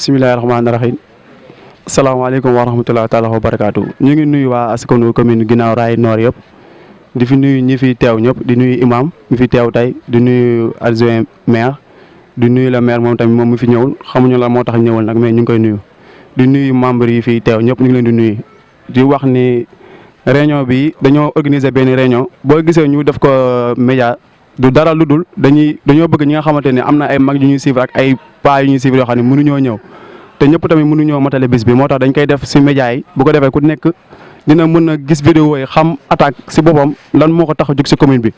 bismillahirrahmanirrahim. Assalamualaikum warahmatullahi taala wabarakatuh. Ñu ngi nuyu waa askanu commune Guinaw Rail Nord yëpp di fi nuyu ñi fi teew ñëpp di nuyu imam mi fi teew tey di nuyu adjoint maire di nuyu la maire moom tamit moom mi fi ñëwul xamuñu la moo tax ñëwul nag mais ñu ngi koy nuyu di nuyu membre yi fi teew ñëpp ñu ngi leen di nuyu di wax ni réunion bi dañoo organiser benn réunion boo gisee ñu def ko média du dara lu dul dañoo bëgg ñi nga xamante ne am na ay mag yu ñuy suivre ak ay paa yu ñuy suivre yoo xam ne mënuñoo ñëw te ñëpp tamit mënuñoo matale bis bi moo tax dañ koy def si média yi bu ko defee ku nekk dina mën a gis vidéo yi xam attaque si boppam lan moo ko tax a jug si commune bi.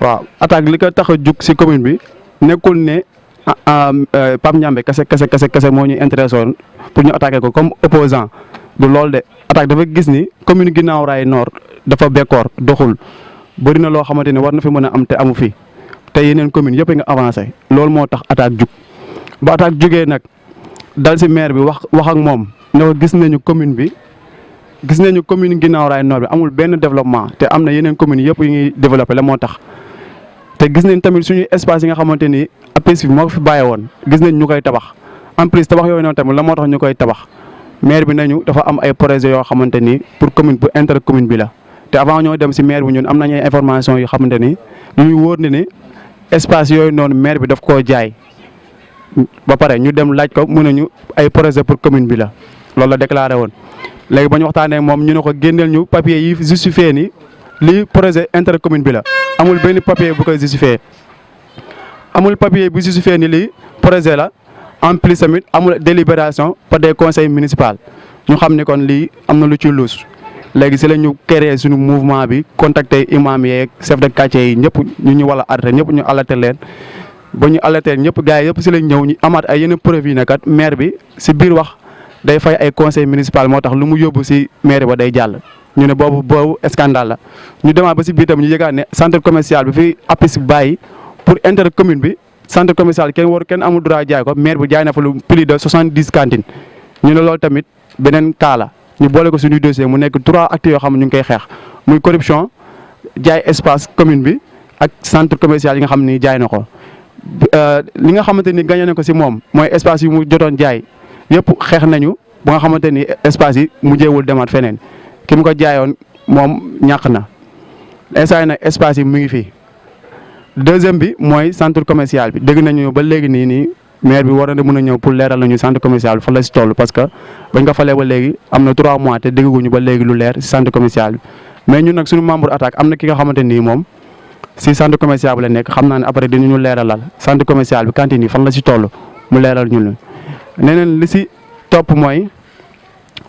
waaw attaque li ko tax a jug si commune bi nekkul ne Pape Ndiambé kese moo ñu intéressé woon pour ñu attaquer ko comme opposant du loolu de attaque dafa gis ni commune Guinaw Rail Nord dafa bekkoor doxul. bëri na loo xamante ne war na fi mën a am te amu fi te yeneen commune yëpp nga avancé loolu moo tax attaque jug ba attaque jugee nag dal si maire bi wax ak moom ne ko gis nañu commune Guinaw Rail Nord bi amul benn développement te am na yeneen commune yëpp yu ñuy développé la moo tax. te gis nañ tamit suñu espace yi nga xamante ni APS bi moo ko fi bàyyee woon gis nañ ñu koy tabax en plus tabax yooyu noonu tamit la moo tax ñu koy tabax maire bi nañu dafa am ay projets yoo xamante ni pour inter commune bi la. te avant ñoo dem si maire bi ñun am nañu ay information yu xamante ni ñu wóor ne ni espace yooyu noonu maire bi daf koo jaay ba pare ñu dem laaj ko mu ne ñu ay projet pour commune bi la loolu la déclaré woon. léegi ba ñu waxtaanee moom ñu ne ko génneel ñu papier yi justifié ni lii projet intercommune bi la amul benn papier bu koy justifié ni lii projet la en plus tamit amul délibération par des conseils municipaux ñu xam ne kon lii am na lu ci luus. léegi si la ñu créé suñu mouvement bi contacter imam yeeg chef de quartier yi ñëpp ñu war a alerter ñëpp ñu alerter leen ba ñu alerter ñëpp gars yi yëpp si lañ ñëw ñu amaat ay yeneen preuve yi ne kat maire bi si biir wax day fay ay conseil municipal moo tax lu mu yóbbu si maire ba day jàll. ñu ne boobu scandale la ñu demaat ba si biir tamit ñu yëgaat ne centre commercial bi fi APIX bàyyi pour intercommune bi centre commercial kenn amul droit jaay ko maire bi jaay na fa lu plus de 70 cantines ñu ne loolu tamit beneen cas la. ñu boole ko suñuy dossier mu nekk 3 actes yoo xam ne ñu ngi koy xeex muy corruption jaay espace commune bi ak centre commercial yi nga xam ni jaay na ko li nga xamante ni gagné na ko si moom mooy espace yi mu jotoon jaay yëpp xeex nañu ba nga xamante ni espace yi mujjeewul demaat feneen ki mu ko jaayoon moom ñàkk na instant nag espace yi mu ngi fii. deuxième bi mooy centre commercial bi dégg nañu ba léegi nii maire bi war na mën a ñëw pour leeral nañu centre commercial bi fa la si toll parce que bañ ko falee ba léegi am na 3 mois te dégguñu ba léegi lu leer si centre commercial bi. mais ñun nag suñu membre attaque am na ki nga xamante nii moom si centre commercial bi la nekk xam naa ne après dinañu leeralal centre commercial bi cantine yi fan la si toll mu leeral ñu neneen li si topp mooy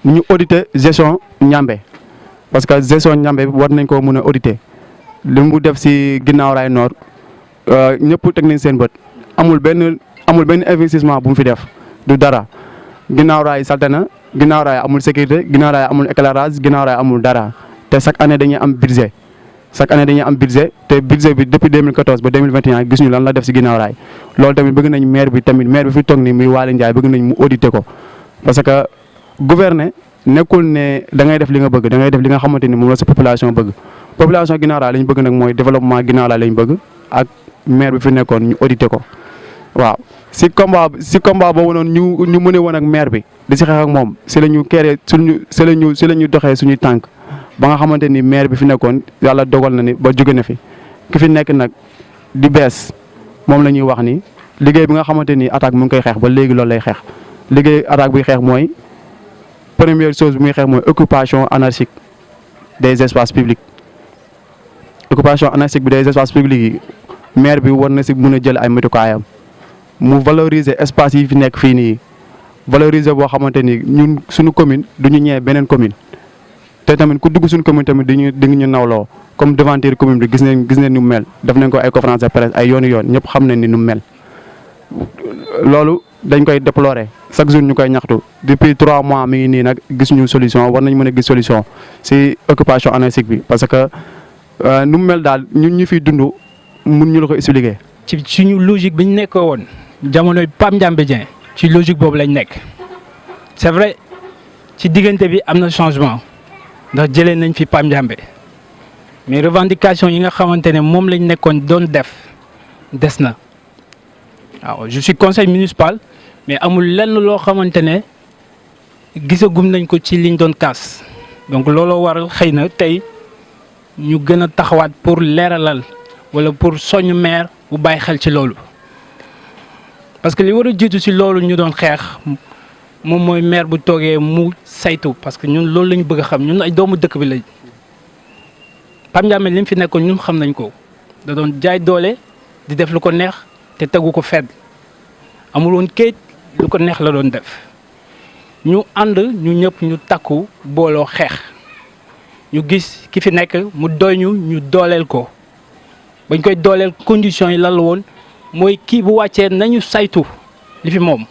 ñu auditer gestion Ndiambé parce que gestion Ndiambé bi war nañ koo mën a auditer li mu def si Guinaw Rail Nord ñëpp teg nañ seen bët amul benn investissement bu mu fi def du dara Guinaw Rail salte na Guinaw Rail amul sécurité Guinaw Rail amul éclairage Guinaw Rail amul dara te chaque année dañuy am budget te budget bi depuis 2014 ba 2021 gis ñu lan la def si Guinaw Rail loolu tamit bëgg nañ maire bi fi toog ni muy Waly Ndiaye bëgg nañ mu auditer ko parce que gouverner nekkul ne da ngay def li nga bëgg da ngay def li nga xamante ni moom la sa population bëgg population Guinaw Rail li ñu bëgg nag mooy développement Guinaw Rail lañ bëgg ak maire bi fi nekkoon ñu auditer ko. waaw si combat boobu noonu ñu mëne woon ak maire bi di si xeex ak moom si la ñu doxee suñuy tànk ba nga xamante ni maire bi fi nekkoon yàlla dogal na ni ba jóge na fi ki fi nekk nag di bees moom la ñuy wax ni liggéey bi nga xamante ni attaque mu ngi koy xeex ba léegi loolu lay xeex liggéey attaque bi xeex mooy première chose bi muy xeex mooy occupation anarchique des espaces publics occupation anarchique bi des espaces publics yi maire bi war na si mën a jël ay matukaayam mu valoriser espace yi fi nekk fii nii valoriser boo xamante ni ñun suñu commune du ñu ñëwee beneen commune te tamit ku dugg suñu commune tamit di ñu nawloo comme devanture commune bi gis nañ nu mel def nañ ko ay conférence de presse ay yoon ñëpp xam nañ ni nu mel. loolu dañ koy déplorer chaque jour ñu koy ñaxtu depuis 3 mois mi ngi nii nag gis ñu solution war nañ mën a gis solution si occupation anarchique bi parce que nu mu mel daal ñun ñu fiy dund mun ñu la ko expliquer. ci suñu logique bi ñu nekkoo woon jamonoy Pape Ndiambé Dieng ci logique boobu lañ nekk c'est vrai ci diggante bi am na changement ndax jëlee nañ fi Pape Ndiambé mais revendication yi nga xamante ne moom lañ nekkoon doon def des na waaw je suis conseil municipal mais amul lenn loo xamante ne gisagum nañ ko ci liñ doon kaas donc looloo waral xëy na tey ñu gën a taxawaat pour leeralal wala pour soññ maire bu bàyyi xel ci loolu parce que li war a jiitu ci loolu ñu doon xeex moom mooy maire bu toogee mu saytu parce que ñun loolu lañ bëgg a xam ñun ay doomu dëkk bi lañ Pape Ndiamé li mu fi nekkoon ñun xam nañ ko da doon jaay doole di def lu ko neex te tegu ko fedd amul woon kayit lu ko neex la doon def ñu ànd ñu ñëpp ñu takku booloo xeex ñu gis ki fi nekk mu doy ñu dooleel ko bañ koy dooleel conditions yi lan la woon mooy kii bu wàccee nañu saytu li fi moom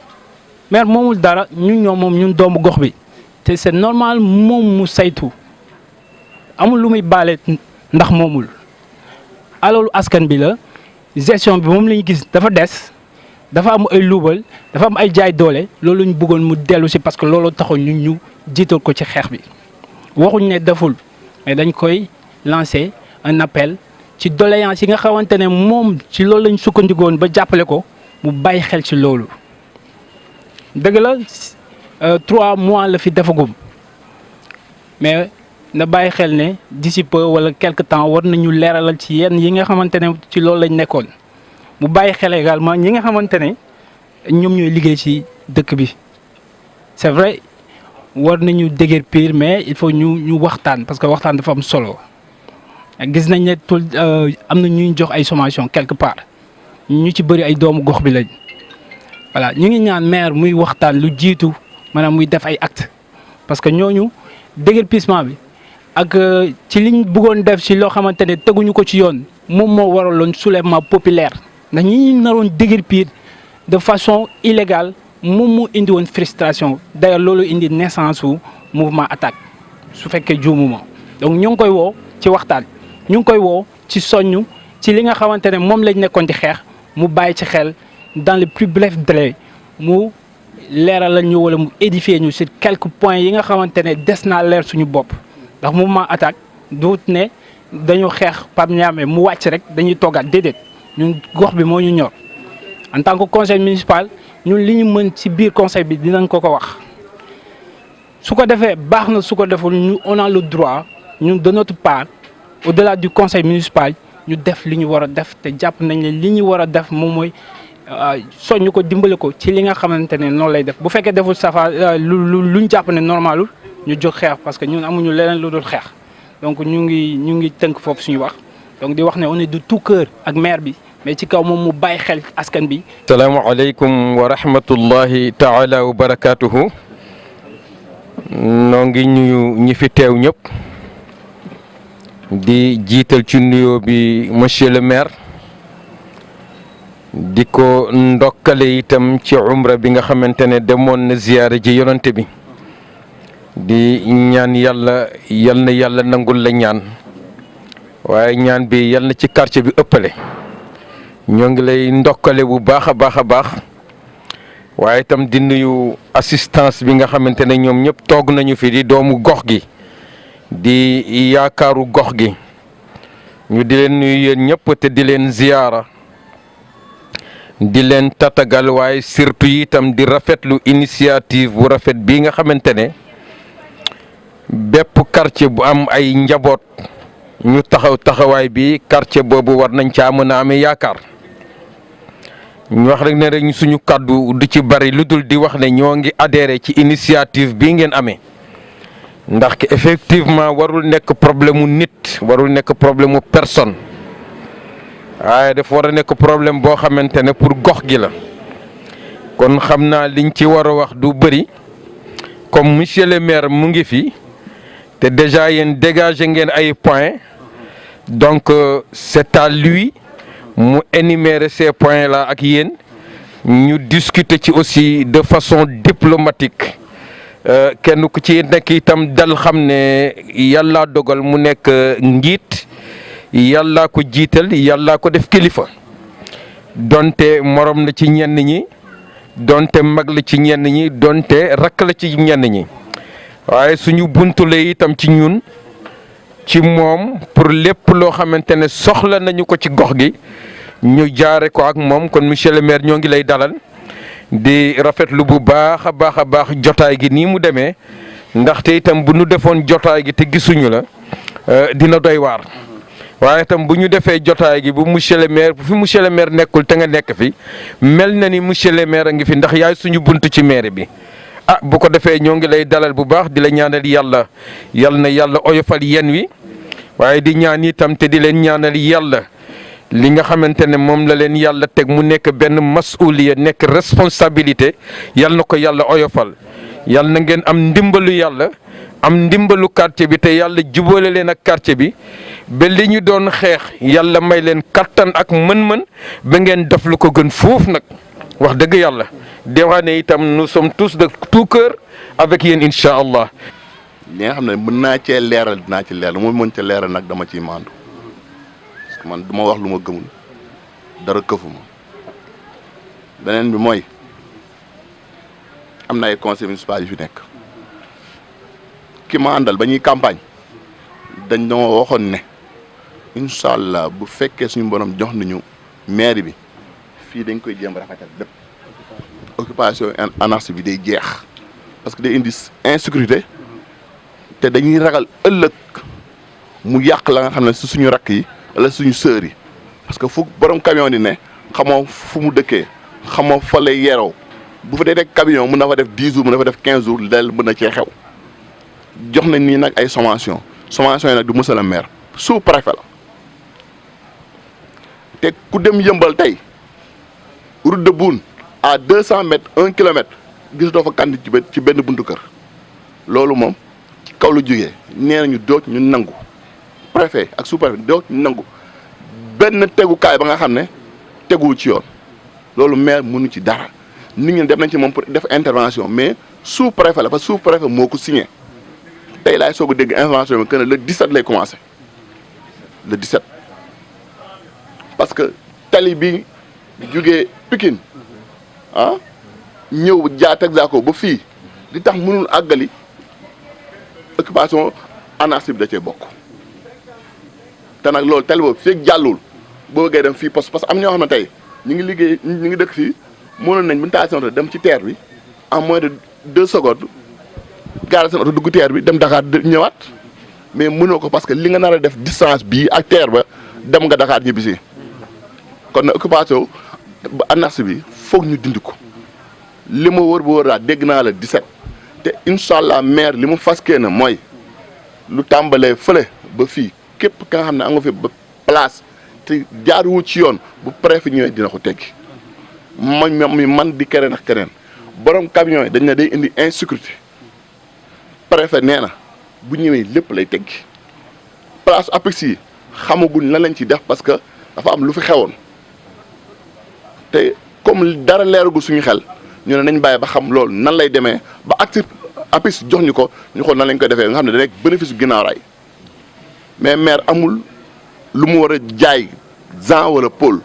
maire moomul dara ñun ñoo moom ñun doomu gox bi te c'est normal moom mu saytu amul lu muy baale ndax moomul alalu askan bi la gestion bi moom la ñu gis dafa des dafa am ay luubal dafa am ay jaay doole loolu ñu bëggoon mu dellu si parce que loolu taxoon ñu jiital ko ci xeex bi waxuñ ne deful mais dañ koy lancer un appel ci doléance yi nga xamante ne moom ci loolu lañ sukkandikoon ba jàppale ko mu bàyyi xel ci loolu dëgg la 3 mois la fi defagum mais na bàyyi xel ne d'ici peu wala quelque temps war nañu leeralal ci yenn yi nga xamante ne ci loolu lañ nekkoon mu bàyyi xel également ñi nga xamante ne ñoom ñooy liggéey ci dëkk bi c'est vrai war nañu déguerpir mais il faut ñu waxtaan parce que waxtaan dafa am solo gis nañ ne tout am na ñuy jox ay sommation quelque part ñu ci bëri ay doomu gox bi lañ voilà ñu ngi ñaan maire muy waxtaan lu jiitu maanaam muy def ay actes parce que ñooñu déguerpissement bi ak ci liñ bëggoon def ci loo xamante ne teguñu ko ci yoon moom moo waraloon soulèvement populaire ndax ñi ñu naroon déguerpir de façon illégale moom moo indi woon frustration d'ailleurs loolu indi naissance su mouvement attaque su fekkee juumuma donc ñu ngi koy woo ci waxtaan ñu ngi koy woo ci soññu ci li nga xamante ne moom lañ nekkoon di xeex mu bàyyi ci xel dans le plus bref délai mu leeralal ñu wala mu édifier ñu sur quelques points yi nga xamante ne des naa leer suñu bopp ndax mouvement attaque duut ne dañu xeex Pape Ndiamé mu wàcc rek dañuy toggaat déedéet ñun gox bi moo ñu ñor en tant que conseil municipal ñun li ñu mën ci biir conseil bi dinañ ko wax su ko defee baax na su ko deful ñu on a le droit ñun de notre part au-delà du conseil municipal ñu def li ñu war a def te jàpp nañ ne li ñu war a def moom mooy soññ ko dimbale ko ci li nga xamante ne noonu lay def bu fekkee deful safa lu ñu jàpp ne normalul ñu jóg xeex parce que ñun amuñu leneen lu dul xeex donc ñu ngi tënk foofu suñu wax donc di wax ne on est de tout cœur ak maire bi mais ci kaw moom mu bàyyi xel askan bi. salaamaaleykum wa rahmatullahi taala wa barakaatuhu. noo ngi ñuyu ñi fi teew ñëpp di jiital ci nuyoo bi monsieur le maire di ko ndokkale itam ci umra bi nga xamante ne demoon na ziyaare ji yonante bi di ñaan yàlla yal na yàlla nangul la ñaan waaye ñaan bi yal na ci quartier bi ëppale ñoo ngi lay ndokkale bu baax a baax a baax waaye itam di nuyu assistance bi nga xamante ne ñoom ñëpp toog nañu fi di doomu gox gi di yaakaaru gox gi ñu di leen nuyu yéen ñëpp te di leen ziyaara di leen tatagal waaye surtout itam di rafetlu initiative bu rafet bii nga xamante ne bépp quartier bu am ay njaboot ñu taxawaay bi quartier boobu war nañ caa mën a amee yaakaar ñu wax rek ne rek suñu kàddu du ci bari lu dul di wax ne ñoo ngi adhéré ci initiative bii ngeen amee ndax effectivement warul nekk problème mu nit warul nekk problème mu personne waaye dafa war a nekk problème boo xamante ne pour gox gi la kon xam naa liñ ci war a wax du bëri comme monsieur le maire mu ngi fi te déjà yéen dégagé ngeen ay points donc c'est à lui mu énumérer ces points là ak yéen ñu discuter ci aussi de façon diplomatique kenn ku ci nekk itam dal xam ne yàlla dogal mu nekk njiit yàlla ko jiital yàlla ko def kilifa donte morom la ci ñenn ñi donte mag la ci ñenn ñi donte rakk la ci ñenn ñi waaye suñu buntu la itam ci ñun ci moom pour lépp loo xamante ne soxla nañu ko ci gox gi ñu jaare ko ak moom kon monsieur le maire ñoo ngi lay dalal di rafetlu bu baax a baax jotaay gi nii mu demee ndaxte itam bu ñu defoon jotaay gi te gisuñu la dina doy waar waaye itam bu ñu defee jotaay gi bu monsieur le maire bu fi monsieur le maire nekkul te nga nekk fi mel na ni monsieur le maire a ngi fi ndax yaay suñu bunt ci maire bi. bu ko defee ñoo ngi lay dalal bu baax di la ñaanal yàlla na yàlla oyofal yen wi waaye di ñaan itam te di leen ñaanal yàlla li nga xamante ne moom la leen yàlla teg mu nekk benn masuliya nekk responsabilité yal na ko yàlla oyofal yal na ngeen am ndimbalu yàlla am ndimbalu quartier bi te yàlla jubóole leen ak quartier bi ba li ñu doon xeex yàlla may leen kattan ak mën-mën ba ngeen def lu ko gën foofu nag wax dëgg yàlla. Dewaane itam nous sommes tous de tout cœur avec yéen incha allah. li nga xam ne mën naa cee leeral dinaa ci leeral moom mën ca leeral nag dama ciy maandu parce que man du ma wax lu ma gëmul dara këfuma beneen bi mooy am na ay conseils municipaux yu fi nekk ki ma àndal ba ñuy campagne dañ doo waxoon ne incha allah bu fekkee suñu borom jox nañu mairie bi fii dañ koy jéem rafetal lépp. occupation anarchie bi day jeex parce que day indi insécurité te dañuy ragal ëllëg mu yàq la nga xam ne si suñu rakk yi wala suñu sœur yi parce que fu borom camion di ne xamoo fu mu dëkkee xamoo fa lay yeroo bu fa dee nekk camion mën na fa def 10 jours mën na fa def 15 jours del mën na cee xew jox nañ nii nag ay sommation yi nag du monsieur le maire sous-préfet la te ku dem yëmbal tey route de Boune à 200 mètres 1 kilomètre gis doo fa kandi ci benn buntu kër loolu moom ci kaw lu jógee nee nañu doot ñu nangu préfet ak sous-préfet doot ñu nangu benn tegukaay ba nga xam ne teguwul ci yoon loolu maire mënu ci dara nit ñi dem nañ ci moom pour def intervention mais sous-préfet la parce que sous-préfet moo ko signé tey laay soog a dégg information bi que ne le 17 lay commencé le 17 parce que tali bi jógee Pikine ñëw jaa Texaco ba fii li tax mënul àggali occupation anarchie bi da cee bokk te nag loolu tali boobu feeg jàllul boo bëggee dem fii parce que am ñoo xam ne tey ñu ngi liggéey ñu ngi dëkk fii mënoon nañ bu ñu taal seen oto dem ci terre bi en moins de 2 secondes gaare seen oto dugg terre bi dem Dakar ñëwaat mais mënoo ko parce que li nga nar a def distance bii ak terre ba dem nga Dakar ñibbisi kon nag occupation anarchie bi foog ñu dindi ko li ma wër bu wër daal dégg naa la 17 te incha allah maire li mu faskee na mooy lu tàmbalee fële ba fii képp ka nga xam ne am nga fi ba place te jaaruwul ci yoon bu préfet ñëwee dina ko teggi man di keneen ak keneen borom camion yi dañ ne day indi insécurité préfet nee na bu ñëwee lépp lay teggi place APEX yi xamaguñ lan lañ ci def parce que dafa am lu fi xewoon te comme dara leeragul suñu xel ñu ne nañ bàyyi ba xam loolu nan lay demee ba acte APEX jox ñu ko ñu xool nan lañ koy defee nga xam ne da nekk bénéfice ginnaaw raay mais maire amul lu mu war a jaay Jean wala Paul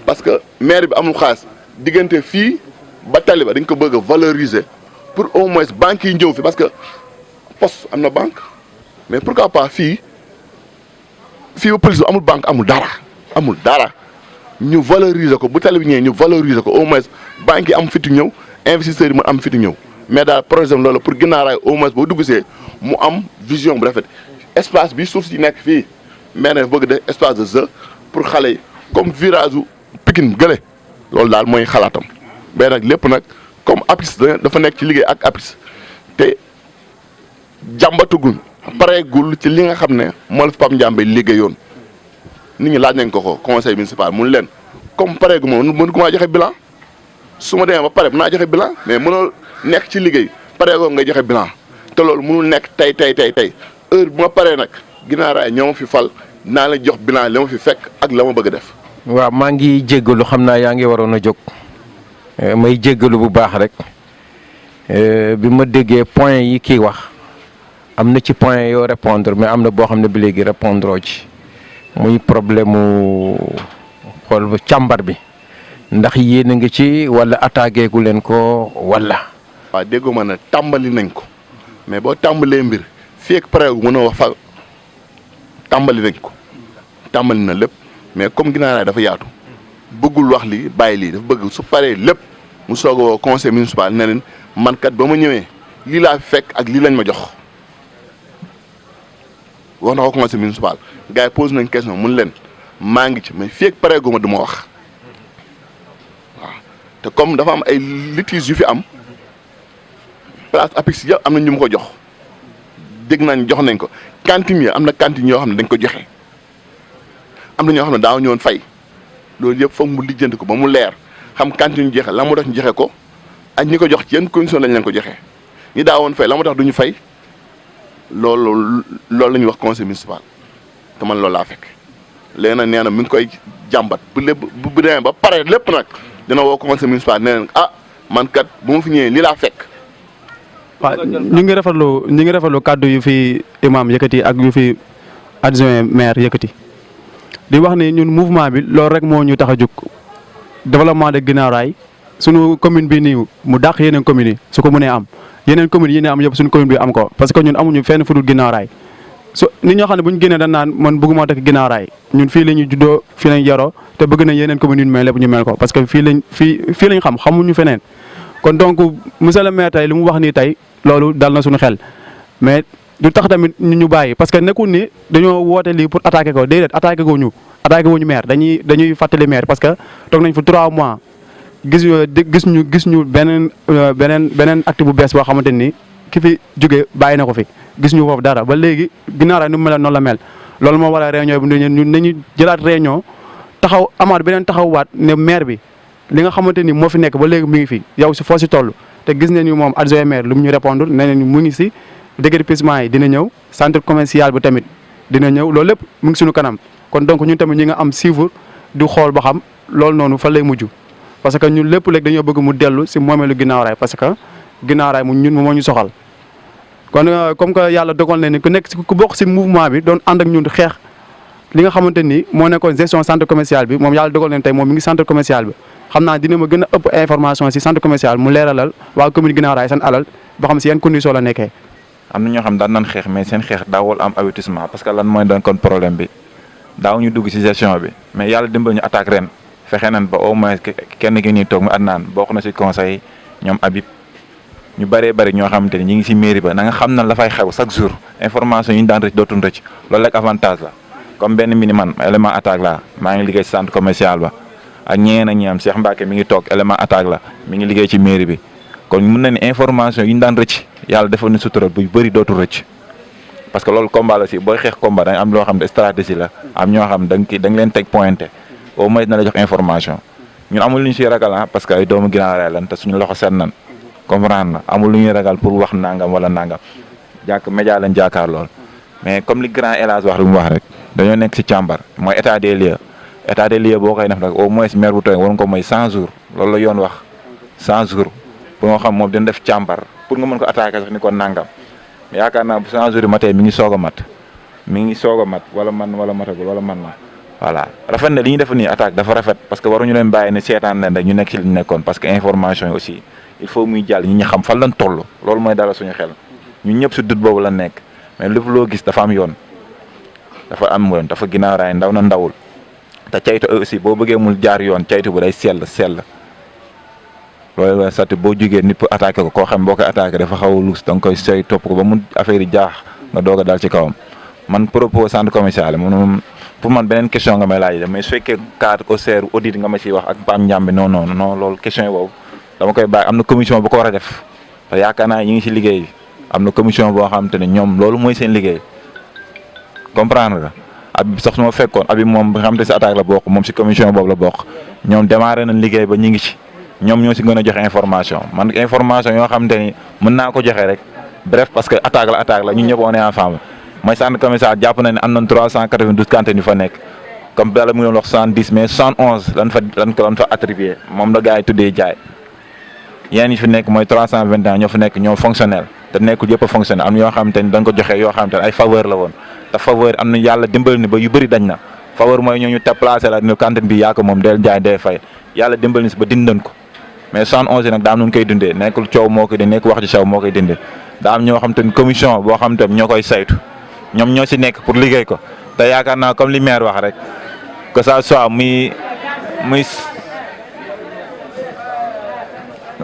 parce que maire bi amul xaalis diggante fii ba tali ba dañ ko bëgg a valoriser pour au moins banques yi ñëw fi parce que poste am na banque mais pourquoi pas fii ba police bi amul banque amul dara ñu valoriser ko bu tali bi ñëwee ñu valoriser ko au moins banques yi am fitu ñëw investisseurs yi mu am fitu ñëw mais daal projet loolu pour ginnaaw raay au moins boo duggsee mu am vision bu rafet espace bi suuf si nekk fii mais nag bëgg def espace de jeu pour xale yi comme virage u Pikine gële loolu daal mooy xalaatam mais nag lépp nag comme APEX dafa nekk ci liggéey ak APEX te jàmbatugul pareegul ci li nga xam ne moo la fi Pape Ndiambé liggéeyoon nit ñi laaj nañ ko conseil municipal mun leen comme pareegu ma mënu ko maa joxe bilan su ma demee ba pare mën naa joxe bilan mais mënoo nekk ci liggéey pareegoo nga joxe bilan te loolu mënul nekk tey heure bu ma paree nag ginnaaw raay ñoo ma fi fal naa la jox bilan la ma fi fekk ak la ma bëgg a def. waaw maa ngi jéggalu xam naa yaa ngi waroon a jóg may jéggalu bu baax rek bi ma déggee point yi kii wax am na ci point yoo répondre mais am na boo xam ne bi léegi répondre ci muy problème mu xool ba càmbar bi ndax yéen a ngi ci wala attaqué gu leen ko wala. waaw déggoo ma ne tàmbali nañ ko mais boo tàmbalee mbir fii ak pare mën a wax fa tàmbali nañ ko tàmbali na lépp mais comme ginnaaw dafa yaatu bëggul wax lii bàyyi lii dafa bëgg su paree lépp mu soog a woo conseil municipal ne leen man kat ba ma ñëwee lii laa fekk ak lii lañ ma jox wax na ko conseil municipal gars yi pose nañ question mun leen maa ngi ci mais fii ak pareeguma du ma wax waaw te comme dafa am ay litiges yu fi am place APIX yëpp am na ñu mu ko jox dégg nañ jox nañ ko cantine yi am na cantine yoo xam ne dañ ko joxe am na ñoo xam ne daaw ñëwoon fay loolu yëpp foog mu lijjanti ko ba mu leer xam cantine ñu joxe la mu tax ñu joxe ko ak ñi ko jox ci yenn condition lañ leen ko joxe ñi daawoon fay la mu tax du ñu fay loolu la ñuy wax conseil municipal te man loolu laa fekk léegi nag nee na mi ngi koy jàmbat bu lépp bu demee ba pare lépp nag dina woo conseil municipal nee leen ah man kat bu ma fi ñëwee lii laa fekk. waaw ñu ngi rafetlu kàddu yu fi imam yëkkati ak yu fi adjoint maire yëkkati di wax ni ñun mouvement bi loolu rek moo ñu tax a jóg développement de Guinaw Rail sunu commune bi nii mu dàq yeneen communes yi su ko mënee am yeneen communes yi ne am yëpp suñu commune bi am ko parce que ñun amuñu fenn fu dul Guinaw Rail so nit ñoo xam ne bu ñu génnee dañ naan man bëgguma dëkk Guinaw Rail ñun fii la ñu juddoo fii lañ yaroo te bëgg nañ yeneen communes yu mel lépp ñu mel ko parce que fii lañ xam xamuñu feneen kon donc monsieur le maire tey li mu wax nii tey loolu dal na suñu xel mais du tax tamit ñu bàyyi parce que nekkul ni dañoo woote lii pour attaquer ko déedéet attaquer ko ñu maire dañuy fàttali maire parce que toog nañ fa 3 mois gis ñu beneen acte bu bees boo xamante ni ki fi jóge bàyyi na ko fi gis ñu foofu dara ba léegi Guinaw Rail ni mu mel noonu la mel loolu moo waral réunion bi ñun nañu jëlaat réunion taxaw amaat beneen taxawwaat ne maire bi li nga xamante ni moo fi nekk ba léegi mu ngi fi yow si foo si toll te gis nañu moom adjoint maire lu mu ñu répondre nee nañu mu ngi si déguerpissement yi dina ñëw centre commercial bi tamit dina ñëw loolu lépp mu ngi suñu kanam kon donc ñun tamit ñi nga am suivre du xool ba xam loolu noonu fa lay mujj parce que ñun lépp léegi dañoo bëgg mu dellu si moomeelu Guinaw Rail parce que Guinaw Rail mu ñun moo ñu soxal kon comme que yàlla dogal na ni ku nekk si ku bokk si mouvement bi doon ànd ak ñun xeex li nga xamante ni moo nekkoon gestion centre commercial bi moom yàlla dogal na tey moom mi ngi centre commercial bi xam naa dina ma gën a ëpp information si centre commercial mu leeralal waa commune Guinaw Rail seen alal ba xam si yan condition la nekkee. am na ñoo xam daan nan xeex mais seen xeex daawul am avertissement parce que lan mooy doon kon problème bi daaw ñu dugg si gestion bi mais yàlla dimbal ñu attaque ren fexe nan ba au moins kenn ki ñuy toog mu Adnaan bokk na si conseil ñoom Habib ñu bëree bëri ñoo xamante ni ñi ngi si mairie ba na nga xam na la fay xew chaque jour information yi ñu daan rëcc dootul rëcc loolu rek avantage la comme benn mini man élément attaque la maa ngi liggéey si centre commercial ba ak ñeneen ak ñi am Cheikh Mbacke mi ngi toog élément attaque la mi ngi liggéey ci mairie bi kon mun na ni information yi ñu daan rëcc yàlla defal ni sutural bu bëri dootul rëcc parce que loolu combat la si booy xeex combat da nga am loo xam ne stratégie la am ñoo xam da nga leen teg pointé au moins na la jox information ñun amul lu ñu siy ragal parce que ay doomu Guinaw Rail lan te suñu loxo seet nan comprendre na amul lu ñuy ragal pour wax nangam wala nangam média lañ jaakaar lool mais comme li grand élage wax li mu wax rek dañoo nekk si càmbar mooy état des lieux boo koy def nag au moins maire bu tooy war nga ko mooy 100 jours loolu la yoon wax 100 jours pour nga xam moom dina def càmbar pour nga mën ko attaquer sax ni ko nangam yaakaar naa bu 100 jours yi matee mi ngi soog a mat wala matagul wala man na voilà rafet na li ñu def nii attaque dafa rafet parce que waruñu leen bàyyi ne seetaan leen rek ñu nekk ci li ñu nekkoon parce que information yi aussi il faut muy jàll ñi xam fan lañ toll loolu mooy dara suñu xel ñun ñëpp si dut boobu la nekk mais lépp loo gis dafa am yoon dafa Guinaw Rail ndaw na ndawul te caytu aussi boo bëggee mul jaar yoon caytu bu day sell loolu la sati boo jugee nit pour attaqué ko koo xam boo koy attaqué dafa xaw a luus da nga koy sooy topp ko ba mu affaire yi jaax nga doog a dal ci kawam man propos centre commercial moom pour man beneen question nga may laaj mais su fekkee cadre au serre audit nga ma ciy wax ak Pam Ndiambe non loolu question yi boobu dama koy bàyyi am na commission bu ko war a def te yaakaar naa ñi ngi ci liggéey am na commission boo xam te ne ñoom loolu mooy seen liggéey comprendre nga Habib sax su ma fekkoon Habib moom nga xam te si attaque la bokk moom si commission boobu la bokk ñoom démarré nañ liggéey ba ñi ngi ci ñoom ñoo si gën a joxe information man information yoo xam te ni mën naa ko joxe rek bref parce que attaque la ñun ñëpp on est ensemble mooy centre commercial jàpp na ne am nañ 392 cantines yu fa nekk comme bala mu doon wax 70 mais 71 lan fa attribué moom la gars yi tuddee jaay yéen ñi fi nekk mooy 321 ñoo fa nekk ñoo fonctionnel te nekkul yëpp a fonctionnel am yoo xam te ni dañ ko joxe yoo xam te ne ay faveur la woon te faveur am na yàlla dimbali ni ba yu bëri dañ na faveur mooy ñooñu te placé la ni cantine bi yaa ko moom del jaay dee fay yàlla dimbali ni si ba dindan ko mais 71 nag daa am nu koy dundee nekkul coow moo koy dundee nekkul wax ci saw moo koy dundee daa am ñoo xam te ni commission boo xam te ñoo koy saytu ñoom ñoo si nekk pour liggéey ko te yaakaar naa comme li maire wax rek que ça soit muy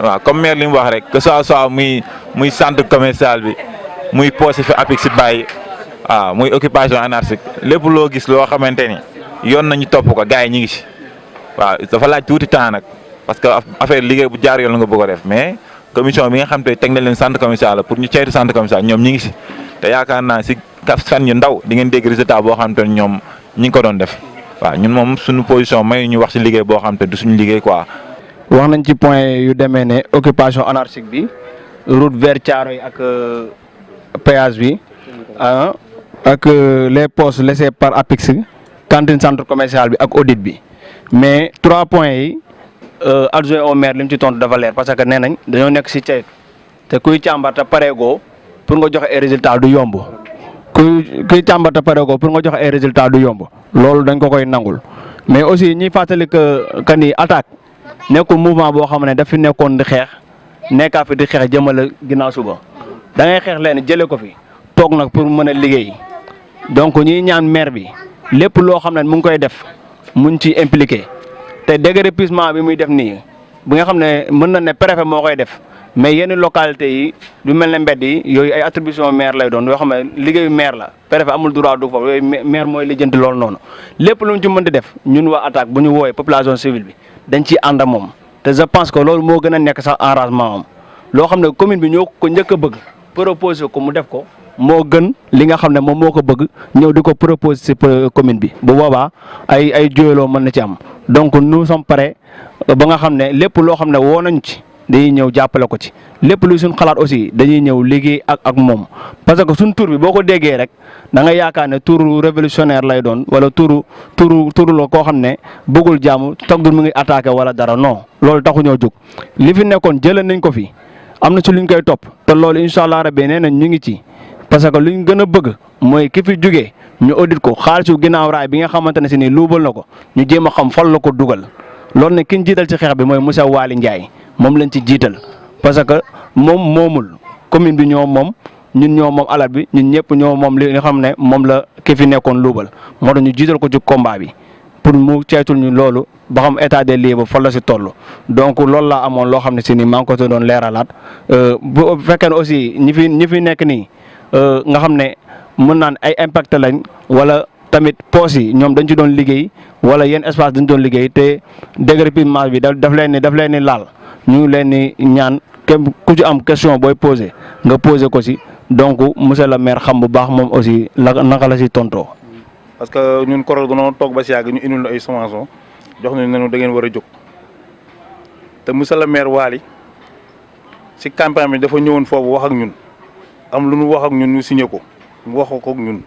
waaw comme maire li mu wax rek que soit muy centre commercial bi muy poste fi APIX si bàyyi waaw muy occupation anarchique lépp loo gis loo xamante ni yoon nañu topp ko gars yi ñu ngi si waaw dafa laaj tuuti temps nag parce que affaire liggéey bu jaar yoon la nga bëgg a def mais commission bi nga xam te teg na leen centre commercial la pour ñu ceytu centre commercial ñoom ñu ngi si te yaakaar naa si fan yu ndaw di ngeen dégg résultat boo xam te ne ñoom ñi ngi ko doon def waaw ñun moom suñu position may ñu wax si liggéey boo xam te du suñu liggéey quoi. wax nañ ci point yu demee ne occupation anarchique bi route vers Thiaroye ak péage bi ak les postes laissés par APIX cantine centre commercial bi ak audit bi mais 3 points yi adjoint au maire li mu ci tontu dafa leer parce que nee nañ dañoo nekk si ceytu te kuy càmbar te pareegoo pour nga joxe ay résultats du yomb kuy càmbar te pareegoo pour nga joxe ay résultats du yomb loolu dañ ko koy nangul mais aussi ñuy fàttali que ni attaque nekkul mouvement boo xam ne daf fi nekkoon di xeex nekkaa fi di xeex jëmale ginnaaw suba da ngay xeex leen jëlee ko fi toog nag pour mën a liggéey donc ñuy ñaan maire bi lépp loo xam ne mu ngi koy def muñ ci impliqué te déguerpissement bi muy def nii bi nga xam ne mën na ne préfet moo koy def mais yenn localités yi du mel ne mbedd yi yooyu ay attribution maire lay doon yoo xam ne liggéeyu maire la préfet amul droit du foofu yooyu maire mooy lijjanti loolu noonu lépp lu ñu ci mën di def ñun waa attaque bu ñu woowee population civile bi dañ ciy ànd ak moom te je pense que loolu moo gën a nekk sax arrangement am loo xam ne commune bi ñoo ko njëkk a bëgg proposé ko mu def ko moo gën li nga xam ne moom moo ko bëgg ñëw di ko proposé ci commune bi bu boobaa ay juyaloo mën na ci am donc nous sommes prêts ba nga xam ne lépp loo xam ne woo nañ ci dañuy ñëw jàppale ko ci lépp luy suñ xalaat aussi dañuy ñëw liggéey ak moom parce que suñ tur bi boo ko déggee rek da nga yaakaar ne turu révolutionnaire lay doon wala turu la koo xam ne bëggul jàmm toog mu ngi attaqué wala dara non loolu taxu ñoo jóg li fi nekkoon jëlee nañ ko fi am na ci luñ koy topp te loolu incha allah rabbi nee nañ ñu ngi ci parce que luñ gën a bëgg mooy ki fi jugee ñu audit ko xaalisu ginnaaw raay bi nga xamante ne si nii luubal na ko ñu jéem a xam fan la ko dugal loolu ne ki ñu jiital ci xeex bi mooy monsieur Waly Ndiaye moom lañ ci jiital parce que moom moomul commune bi ñoo moom ñun ñoo moom alal bi ñun ñëpp ñoo moom li nga xam ne moom la ki fi nekkoon luubal moo tax ñu jiital ko ci combat bi pour mu ceytul ñu loolu ba xam état des lieux ba fan la si toll. donc loolu laa amoon loo xam ne si nii maa ngi ko doon leeralaat bu fekkee ne aussi ñi fi nekk nii nga xam ne mën naan ay impact lañ wala tamit poos yi ñoom dañ ci doon liggéey wala yenn espace dañ doon liggéey te déguerpissement bi daf leen ni laal. ñu ngi leen di ñaan képp ku ci am question booy posé nga posé ko si donc monsieur le maire xam bu baax moom aussi naka la si tontoo. parce que ñun korol dañoo toog ba si yàgg ñu indil ay sommation jox nañu ne da ngeen war a jóg te monsieur le maire Waly si campagne bi dafa ñëwoon foofu wax ak ñun am lu ñu wax ak ñun ñu signé ko mu wax ko ak ñun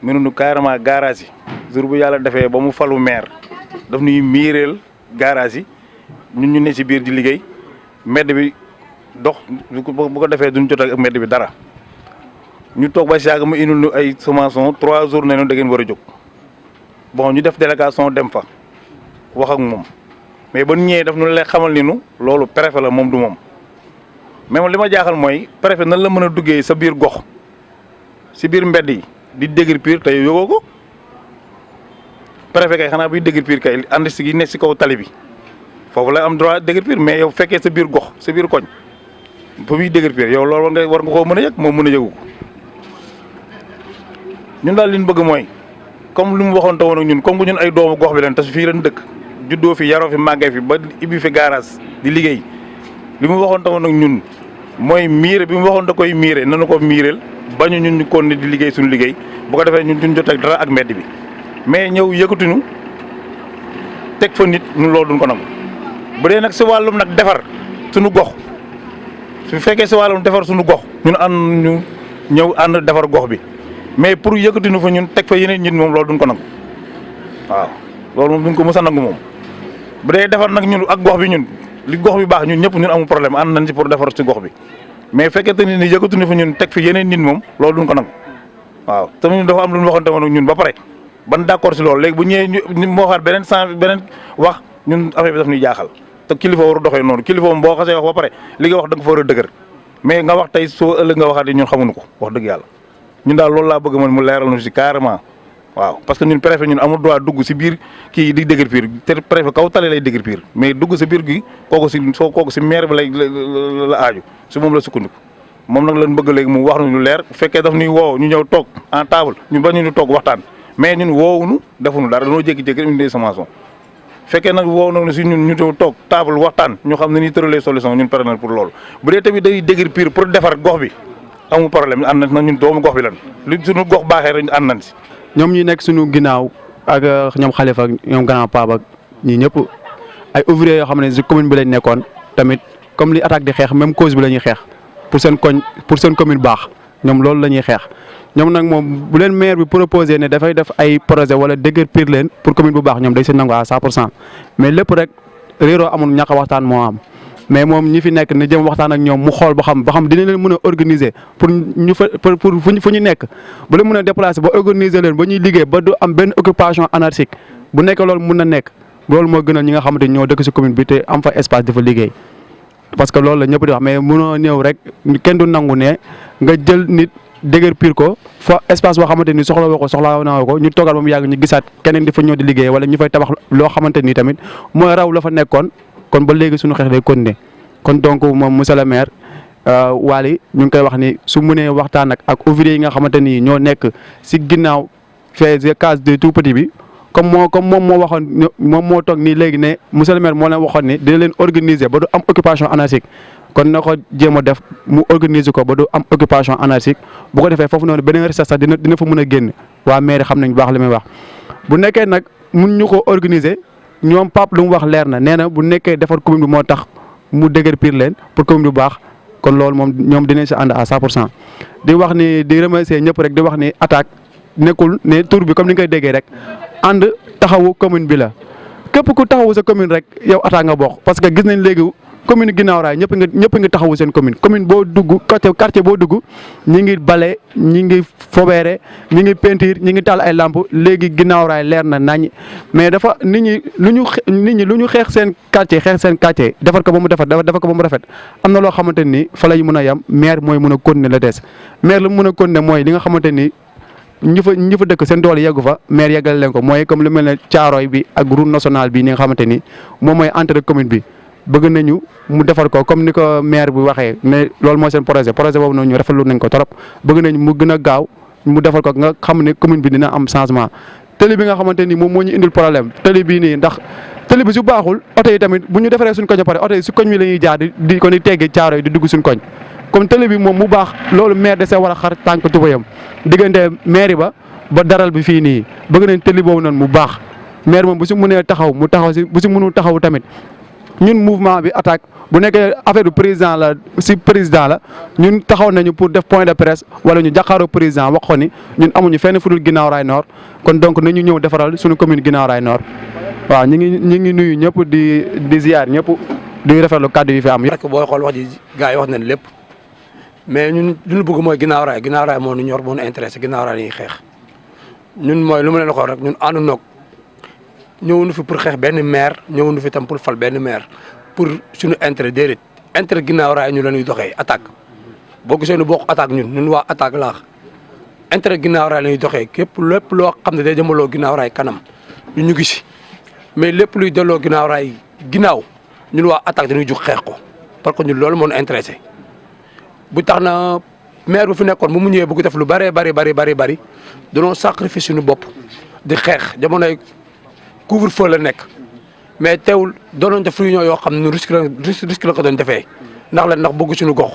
mënuñu carrément garage yi jour bu yàlla defee ba mu falu maire daf ñuy miireel garage yi. ñun ñu ne ci biir di liggéey mbedd bi dox bu ko defee duñ jot ak mbedd bi dara ñu toog ba si yàgg mu indil ñu ay sommation 3 jours ne da ngeen war a jóg bon ñu def délégation dem fa wax ak moom mais ba ñëwee daf ñu leen xamal ni nu loolu préfet la moom du moom mais moom li ma jaaxal mooy préfet nan la mën a duggee sa biir gox si biir mbedd yi di déguerpir te yógoo ko préfet kay xanaa buy déguerpir kay ànd si gi ne si kaw tali bi. foofu la am droit déguerpir mais yow fekkee sa biir gox sa biir koñ fa muy déguerpir yow loolu war nga koo mën a yëg moom mën a yëgu ko ñun daal li ñu bëgg mooy comme lu mu waxoon te woon ak ñun comme que ñun ay doomu gox bi leen te fii leen dëkk juddoo fi yaroo fi màggee fi ba ibbi fi garage di liggéey li mu waxoon te woon ak ñun mooy miire bi mu waxoon da koy miire nanu ko miireel bañu ñun ñu kon di liggéey suñu liggéey bu ko defee ñun duñ jot ak dara ak mbedd bi mais ñëw yëkkatuñu teg fa nit ñun loolu duñ ko nangu. bu dee nag si wàllum nag defar suñu gox su fekkee si wàllum defar suñu gox ñun ñu ñëw ànd defar gox bi mais pour yëkkati nu fa ñun teg fa yeneen nit moom loolu duñ ko nangu waaw loolu moom duñ ko mës a nangu moom. bu dee defar nag ñun ak gox bi ñun li gox bi baax ñun ñëpp ñun amul problème ànd nañ ci pour defar si gox bi mais fekkee te ni yëkkati nu fa ñun teg fi yeneen nit moom loolu duñ ko nangu waaw te ñun dafa am lu ñu waxante woon ak ñun ba pare ban d'accord si loolu léegi bu ñëwee ñu moo waxaat beneen wax ñun affaire bi daf ñuy jaaxal. te kilifa waru doxee noonu kilifa moom boo xasee wax ba pare li nga wax da nga fa war a dëgër mais nga wax tey soo ëllëg nga waxaat ñun xamuñu ko wax dëgg yàlla ñun daal loolu laa bëgg man mu leeral ñu si carrément waaw parce que ñun préfet ñun amul droit dugg si biir kii di déguerpir te préfet kaw tale lay déguerpir mais dugg si biir gi kooku si maire bi la aaju si moom la sukkandiku moom nag lañ bëgg léegi mu wax ñu leer bu fekkee daf ñuy woo ñu ñëw toog en table ñun ba ñu toog waxtaan mais ñun woowuñu defuñu dara dañoo jékki-jékki indi des sommations fekkee nag woow na si ñun ñu toog table waxtaan ñu xam ne ñuy tëralee solution ñun pare na pour loolu bu dee tamit day déguerpir pour defar gox bi amul problème ànd na ñun doomu gox bi lan li suñu gox baaxee rek ànd nañ si. ñoom ñi nekk suñu ginnaaw ak ñoom Khalifa ak ñoom grand Pape ak ñii ñëpp ay ouvriers yoo xam ne si commune bi lañ nekkoon tamit comme li attaque di xeex même cause bi la ñuy xeex pour seen koñ pour seen commune baax ñoom loolu la ñuy xeex. ñoom nag moom bu leen maire bi proposé ne dafay def ay projet wala déguerpir leen pour commune bu baax ñoom day si nangu à 100% mais lépp rek réeroo amul ñàkk a waxtaan moo am. mais moom ñi fi nekk ni jëm waxtaan ak ñoom mu xool ba xam dina leen mën a organiser pour ñu fa pour fu ñu nekk bu leen mën a déplacer ba organiser leen ba ñuy liggéey ba du am benn occupation anarchique bu nekk loolu mun na nekk loolu moo gënal ñi nga xamante ni ñoo dëkk si commune bi te am fa espace dafa liggéey. parce que loolu la ñëpp di wax mais mënoo ñëw rek kenn du nangu ne nga jël nit déguerpir ko fa espace boo xamante ni soxla woo ko ñu toogal ba mu yàgg ñu gisaat keneen di fa ñëw di liggéey wala ñu fay tabax loo xamante ni tamit mooy raw la fa nekkoon. kon ba léegi suñu xeex day continuer kon donc moom monsieur le maire Waly ñu ngi koy wax ni su mënee waxtaan ak ouvriers yi nga xamante ni ñoo nekk si ginnaaw fee case de tout petit bi comme moom moo waxoon moom moo toog nii léegi ne monsieur le maire moo leen waxoon ni dina leen organiser ba du am occupation anarchique kon na ko jéem a def mu organiser ko ba du am occupation anarchique bu ko defee foofu noonu beneen recette sax dina fa mën a génn waa maire xam nañ bu baax li muy wax bu nekkee nag mun ñu ko organiser. ñoom Pape lu mu wax leer na nee na bu nekkee defar commune bi moo tax mu déguerpir leen pour commune bi baax kon loolu moom ñoom dinañ si ànd à 100% di wax ni di remercier ñëpp rek di wax ni attaque nekkul ne tur bi comme ni nga koy déggee rek ànd taxawu commune bi la képp ku taxawu sa commune rek yow attaque nga bokk parce que gis nañ léegi commune Guinaw Rail ñëpp nga taxawu seen commune boo dugg quartier boo dugg ñi ngi bale ñi ngi fobeere ñi ngi peinture ñi ngi taal ay lamp léegi Guinaw Rail leer na nañ mais dafa nit ñi lu ñu xeex seen quartier defar ko ba mu rafet am na loo xamante ni fa lay mën a yem maire mooy mën a continuer la des maire lu mu mën a continuer mooy li nga xamante ni ñi fa dëkk seen doole yeggu fa maire yeggal leen ko mooy comme lu mel ne Thiaroye bi ak route nationale bi ni nga xamante ni moom mooy entrée commune bi bëgg nañu mu defar ko comme ni ko maire bi waxee ne loolu mooy seen projet boobu noonu ñu rafetlu nañ ko trop bëgg nañ mu gën a gaaw mu defar ko nga xam ne commune bi dina am changement. tëli bi nga xamante ni moom moo ñu indil problème tëli bii nii ndax tëli bi su baaxul oto yi tamit bu ñu defaree suñ koñ ba pare oto yi su koñ bi la ñuy jaar di ko ni teggi caaro yi di dugg suñ koñ comme tëli bi moom mu baax loolu maire de see war a xar tànk tubayam diggante maire ba daral bi fii nii bëgg nañ tëli boobu noonu mu baax maire moom bu si mënee taxaw mu taxaw si bu si mënul taxaw tamit ñun mouvement bi attaque bu nekkee affaire du président la ñun taxaw nañu pour def point de presse wala ñu jàkkaaroo président wax ko ni ñun amuñu fenn fu dul Guinaw Rail Nord kon donc nañu ñëw defaral suñu commune Guinaw Rail Nord waaw ñu ngi nuyu ñëpp di ziar ñëpp di rafetlu kàddu yi fi am. parce que booy xool wax ji gars yi wax nañ lépp mais ñun li ñu bëgg mooy Guinaw Rail moo ñu ñor moo ñu intéressé Guinaw Rail yi xeex ñun mooy lu ma leen waxoon rek ñun àndu noog ñëwuñu fi pour xeex benn maire ñëwuñu fi tam pour fal benn maire pour suñu intérêt déedéet intérêt Guinaw Rail ñu la ñuy doxee attaque boo gisee nu bokk attaque ñun waa attaque laax intérêt Guinaw Rail la ñuy doxee képp lépp loo xam ne day jëmaloo Guinaw Rail kanam ñu ngi si mais lépp luy delloo Guinaw Rail ginnaaw ñun waa attaque dañuy jug xeex ko parce que ñun loolu moo ñu intéressé bu tax na maire bu fi nekkoon bu mu ñëwee bëgg def lu bëree bëri dañoo sacrifice suñu bopp di xeex jamonoy couvre-feu la nekk mais teewul doonoon def réunion yoo xam ne risque la ko doon defee ndax bëgg suñu gox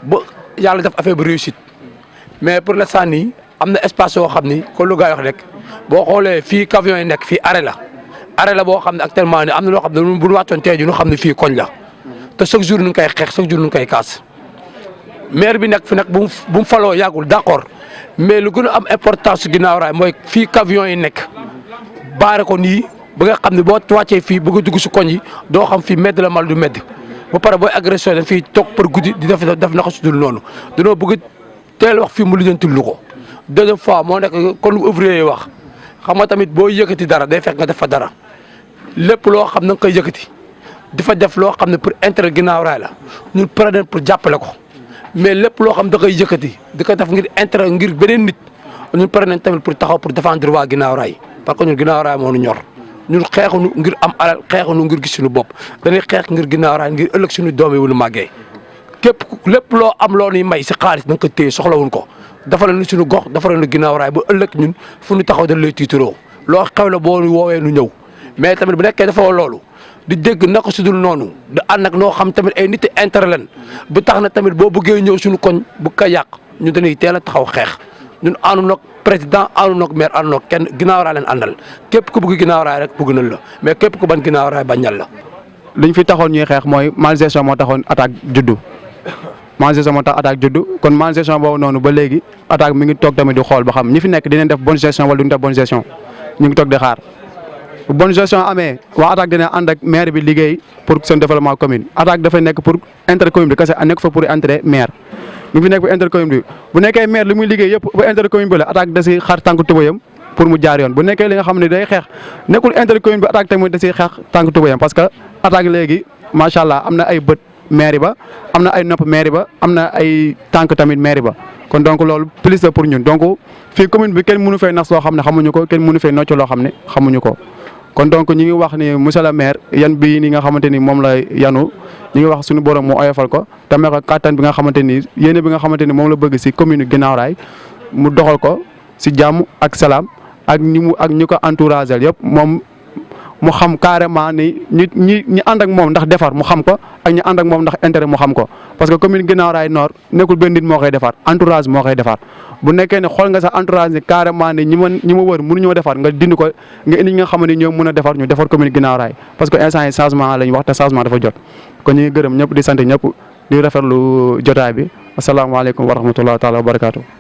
ba yàlla def affaire bi réussite mais pour l'instant nii am na espace yoo xam ni kon lu gaa yi wax rek boo xoolee fii camion yi nekk fii arrêt la boo xam ne actuellement ni am na loo xam ne bu ñu wàccoon tey ji ñu xam ne fii koñ la te chaque jour ñu ngi koy xeex chaque jour ñu ngi koy kaas maire bi nekk fi nag bu mu faloo yàggul d'accord mais lu gën a am importance Guinaw Rail mooy fii camion yi nekk baare ko nii ba nga xam ne boo wàccee fii bëgg a dugg si koñ yi doo xam fii medd la mal du medd ba pare booy agression dañ fiy toog par guddi di def naka su dul noonu dañoo bëgg teel wax fii mu lijjantil lu ko deuxième fois moo nekk kon lu ouvrier yi wax xam nga tamit boo yëkkati dara day fekk nga def fa dara lépp loo xam na nga koy yëkkati di fa def loo xam ne pour intérêt Guinaw Rail la ñun pare nañ pour jàppale ko mais lépp loo xam da koy yëkkati di ko def ngir intérêt ngir beneen nit ñun pare nañ tamit pour taxaw pour défendre waa ginnaaw raay parce que ñun ginnaaw raay moo ñu ñor ñun xeexuñu ngir am alal xeexuñu ngir gis suñu bopp dañuy xeex ngir ginnaaw raay ngir ëllëg suñu doom yi wu ñu màggee képp lépp loo am loo ñuy may si xaalis da nga ko téye soxlawuñ ko defal ñu suñu gox defal ñu ginnaaw raay ba ëllëg ñun fu ñu taxaw dañ lay tiituroo loo xew la boo ñu woowee nu ñëw mais tamit bu nekkee dafa loolu di dégg naka su dul noonu di ànd ak noo xam tamit ay nit intérêt leen bu tax na tamit boo bëggee ñëw suñu koñ bu ko yàq ñu dañuy teel a taxaw xeex ñun àndu nag président àndu nag maire àndu nag kenn ginnaaw raay leen àndal képp ku bëgg ginnaaw raay rek bëgg nañ la mais képp ku ban ginnaaw raay bañal la. liñ fi taxoon ñuy xeex mooy malgestion moo taxoon attaque juddu malgestion moo tax attaque juddu kon malgestion boobu noonu ba léegi attaque mi ngi toog tamit di xool ba xam ñi fi nekk dinañ def bonne gestion wala duñ def bonne gestion ñu ngi toog di xaar. bu bonne gestion amee waa attaque dina ànd ak maire bi liggéey pour seen développement commune attaque dafay nekk pour intérêt commune bi kese nekk fa pour intérêt maire mi fi nekk pour intérêt commune bi bu nekkee maire li muy liggéey yëpp ba intérêt commune bi la attaque da si xar tànk tubayam pour mu jaar yoon bu nekkee li nga xam ne day xeex nekkul intérêt commune bi attaque tamit da si xeex tànk tubayam parce que attaque léegi macha allah am na ay bët maire ba am na ay nopp maire ba am na ay tànk tamit maire ba kon donc loolu plus la pour ñun donc fii commune bi kenn mënu fee nax loo xam ne xamuñu ko kenn mënu fee nocc loo xam ne xamuñu ko kon donc ñi ngi wax ni monsieur le maire yan bi ni nga xamante ni moom la yanu ñi ngi wax suñu borom mu oyofal ko tamit ak kattan bi nga xamante ni yéene bi nga xamante ni moom la bëgg si commune Guinaw Rail mu doxal ko si jàmm ak salaam ak ñi ko entouragé yëpp moom mu xam carrément ni ñi ànd ak moom ndax defar mu xam ko ak ñi ànd ak moom ndax intérêt mu xam ko parce que commune Guinaw Rail Nord nekkul benn nit moo koy defar entourage moo koy defar bu nekkee ne xool nga sa entourage ni carrément ni ñi ma wër mënuñoo defar nga dindi ko nga indi ñi nga xam ne ñoom mën a defar ñu defar commune Guinaw Rail parce que instant yi changement la ñu wax te changement dafa jot kon ñu ngi gërëm ñëpp di sant ñëpp di rafetlu jotaay bi asalaamaaleykum wa rahmatulah taala wa barakaatu.